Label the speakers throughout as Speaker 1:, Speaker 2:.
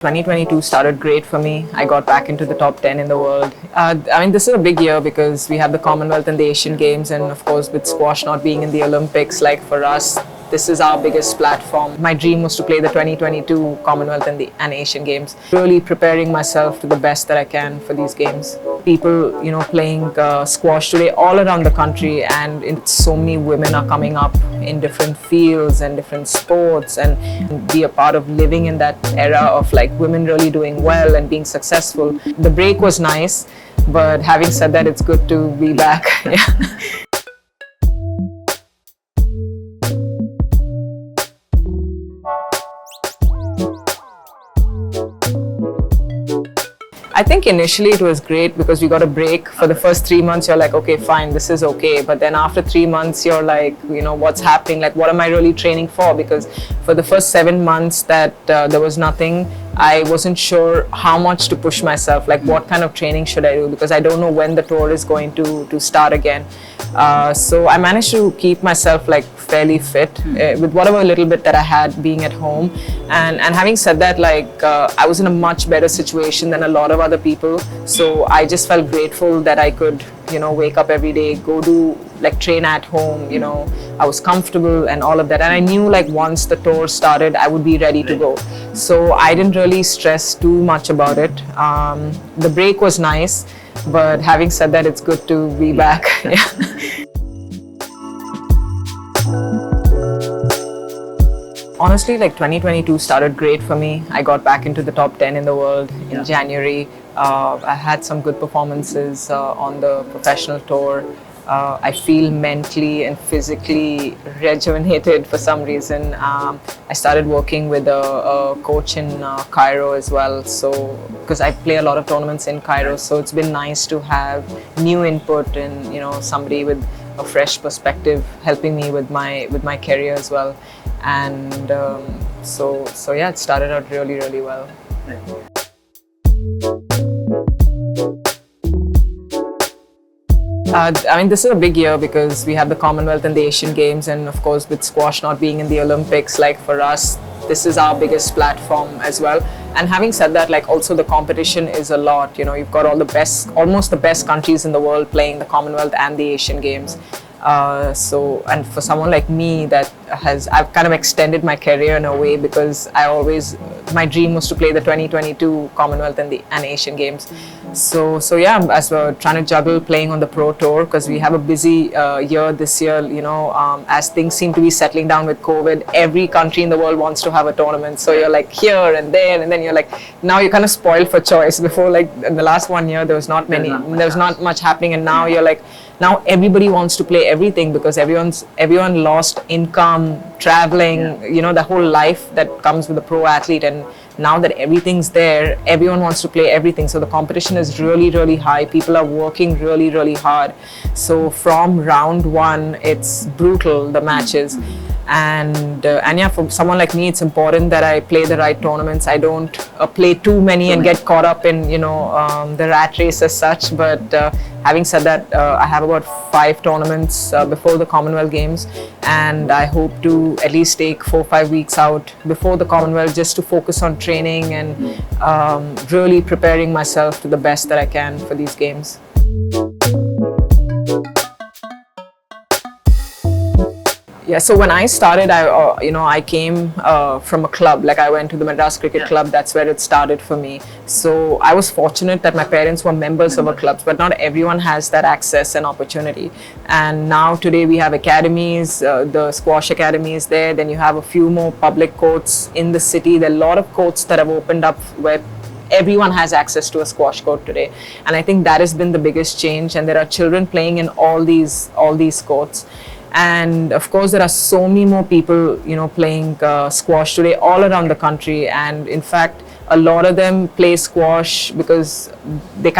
Speaker 1: 2022 started great for me. I got back into the top 10 in the world. This is a big year because we have the Commonwealth and the Asian Games, and of course with squash not being in the Olympics, like for us, this is our biggest platform. My dream was to play the 2022 Commonwealth and Asian Games. Really preparing myself to the best that I can for these games. People, playing squash today all around the country, and so many women are coming up in different fields and different sports, and be a part of living in that era of like women really doing well and being successful. The break was nice, but having said that, it's good to be back. Yeah. I think initially it was great because we got a break. For the first 3 months, you're like, okay, fine, this is okay. But then after 3 months, you're like, what's happening? Like, what am I really training for? Because for the first 7 months that there was nothing, I wasn't sure how much to push myself. Like, what kind of training should I do? Because I don't know when the tour is going to start again. So I managed to keep myself like fairly fit with whatever little bit that I had being at home. And having said that, like I was in a much better situation than a lot of other people. So I just felt grateful that I could, wake up every day, go do like train at home. I was comfortable and all of that. And I knew like once the tour started, I would be ready to go. So I didn't really stress too much about it. The break was nice, but having said that, it's good to be back. Yeah. Honestly, like 2022 started great for me. I got back into the top 10 in the world in January. I had some good performances on the professional tour. I feel mentally and physically rejuvenated for some reason. I started working with a coach in Cairo as well. So, because I play a lot of tournaments in Cairo, so it's been nice to have new input and somebody with a fresh perspective helping me with my career as well. And so yeah, it started out really well. This is a big year because we have the Commonwealth and the Asian Games, and of course with squash not being in the Olympics, like for us, this is our biggest platform as well. And having said that, like also the competition is a lot. You've got almost the best countries in the world playing the Commonwealth and the Asian Games. And for someone like me I've kind of extended my career in a way because my dream was to play the 2022 Commonwealth and Asian Games. So yeah, as we're trying to juggle playing on the Pro Tour because we have a busy year this year, as things seem to be settling down with COVID, every country in the world wants to have a tournament. So you're like here and there, and then you're like, now you're kind of spoiled for choice. Before, like in the last 1 year, there was not much happening, and now you're like, now everybody wants to play everything because everyone lost income, traveling, the whole life that comes with a pro athlete, and now that everything's there, everyone wants to play everything. So the competition is really high. People are working really hard. So from round one, it's brutal, the matches. And yeah, for someone like me, it's important that I play the right tournaments. I don't play too many and get caught up in the rat race as such. But having said that, I have about 5 tournaments before the Commonwealth Games, and I hope to at least take 4 or 5 weeks out before the Commonwealth just to focus on training and really preparing myself to the best that I can for these games. Yeah, so when I started, I came from a club. Like I went to the Madras Cricket Club. That's where it started for me. So I was fortunate that my parents were members of a club, but not everyone has that access and opportunity. And now today we have academies, the squash academy is there. Then you have a few more public courts in the city. There are a lot of courts that have opened up where everyone has access to a squash court today. And I think that has been the biggest change. And there are children playing in all these courts. And of course, there are so many more people, playing squash today all around the country. And in fact, a lot of them play squash because they're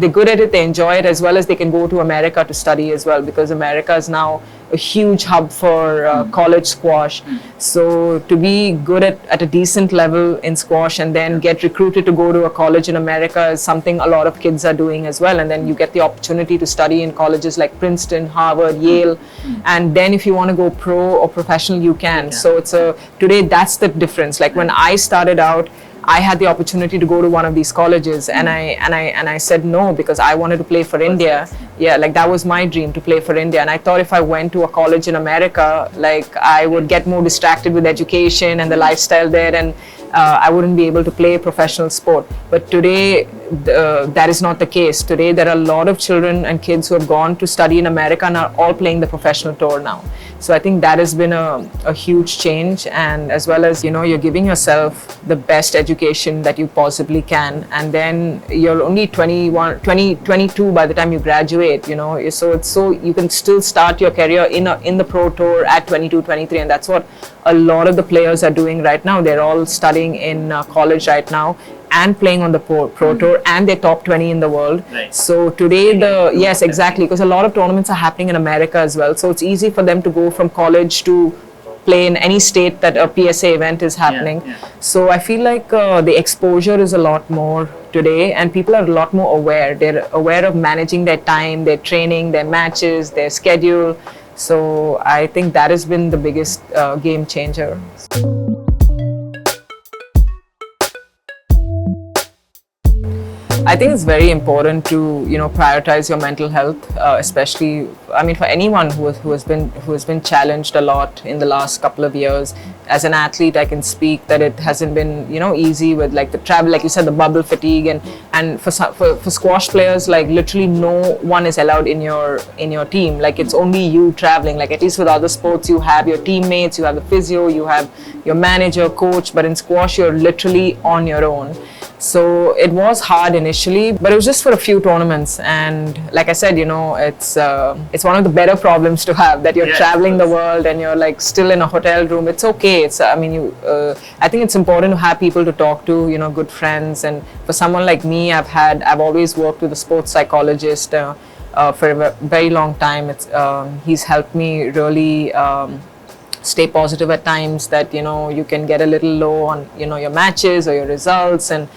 Speaker 1: good at it, they enjoy it, as well as they can go to America to study as well, because America is now a huge hub for college squash. So to be good at a decent level in squash and then get recruited to go to a college in America is something a lot of kids are doing as well. And then you get the opportunity to study in colleges like Princeton, Harvard, Yale. And then if you want to go pro or professional, you can. So today that's the difference. Like when I started out, I had the opportunity to go to one of these colleges, and I said no, because I wanted to play for India. Yeah, like that was my dream, to play for India. And I thought if I went to a college in America, like I would get more distracted with education and the lifestyle there, and I wouldn't be able to play professional sport. But today, that is not the case. Today, there are a lot of children and kids who have gone to study in America and are all playing the professional tour now. So I think that has been a huge change, and as well as, you're giving yourself the best education that you possibly can, and then you're only 22 by the time you graduate, so you can still start your career in the pro tour at 22, 23, and that's what a lot of the players are doing right now. They're all studying in college right now and playing on the pro tour, and they're top 20 in the world.
Speaker 2: Right.
Speaker 1: So today, yes, exactly, because a lot of tournaments are happening in America as well. So it's easy for them to go from college to play in any state that a PSA event is happening. So I feel like the exposure is a lot more today, and people are a lot more aware. They're aware of managing their time, their training, their matches, their schedule. So I think that has been the biggest game changer. I think it's very important to prioritize your mental health, especially for anyone who has been challenged a lot in the last couple of years. As an athlete, I can speak that it hasn't been easy with like the travel, like you said, the bubble fatigue, and for squash players, like literally no one is allowed in your team. Like it's only you traveling. Like at least with other sports, you have your teammates, you have the physio, you have your manager, coach, but in squash, you're literally on your own. So it was hard initially, but it was just for a few tournaments. And like I said, it's one of the better problems to have, that you're traveling the world and you're like still in a hotel room. It's okay. I think it's important to have people to talk to, good friends. And for someone like me, I've always worked with a sports psychologist for a very long time. He's helped me really stay positive at times, that you can get a little low on your matches or your results, and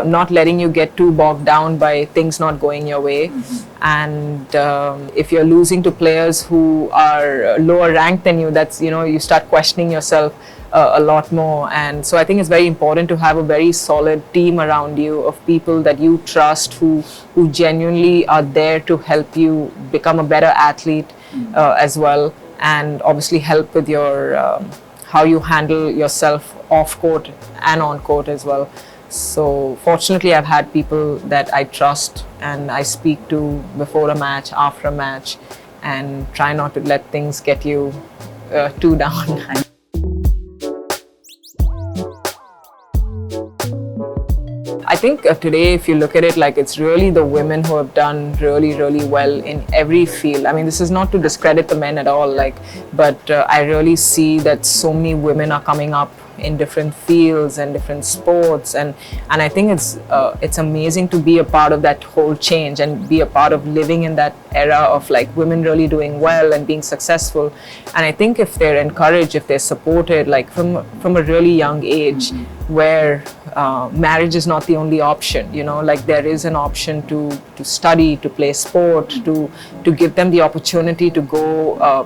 Speaker 1: not letting you get too bogged down by things not going your way. And if you're losing to players who are lower ranked than you, that's you start questioning yourself a lot more. And so I think it's very important to have a very solid team around you of people that you trust, who genuinely are there to help you become a better athlete as well. And obviously help with your how you handle yourself off court and on court as well. So fortunately, I've had people that I trust and I speak to before a match, after a match, and try not to let things get you too down. I think today, if you look at it, like it's really the women who have done really, really well in every field. This is not to discredit the men at all, but I really see that so many women are coming up in different fields and different sports, and I think it's amazing to be a part of that whole change and be a part of living in that era of like women really doing well and being successful. And I think if they're encouraged, if they're supported, like from a really young age, where marriage is not the only option, like there is an option to study, to play sport, to give them the opportunity to go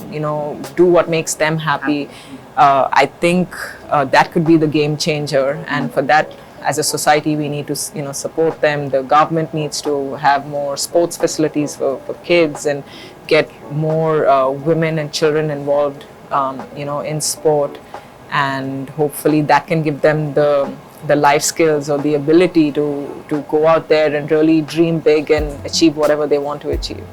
Speaker 1: do what makes them happy. I think that could be the game changer, and for that, as a society, we need to support them. The government needs to have more sports facilities for kids and get more women and children involved in sport, and hopefully that can give them the life skills or the ability to go out there and really dream big and achieve whatever they want to achieve.